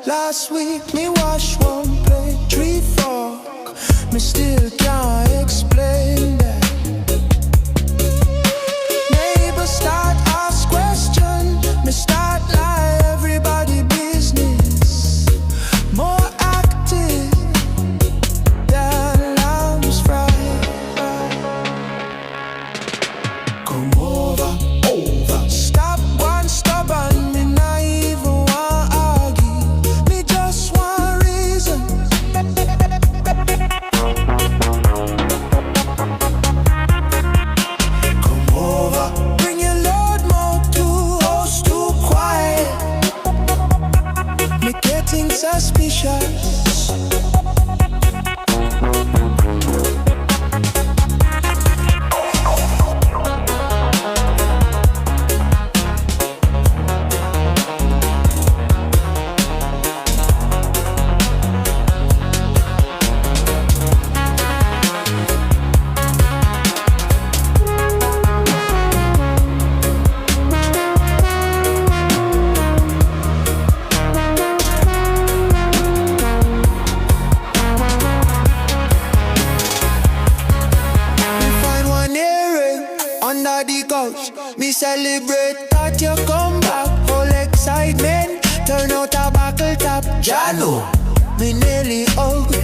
Last week, me wash one plate, 3 fork. Me still can't explain that. Neighbors start ask question, me start lie everybody business. More active than lambs fried. Come over, over. Stop one stubborn, me not even want argue. Me just want reason. Come over, bring your load more too host too quiet. Me getting suspicious. Under the couch, me celebrate that you come back. Full excitement, turn out a buckle top. Jalo, me nearly hug.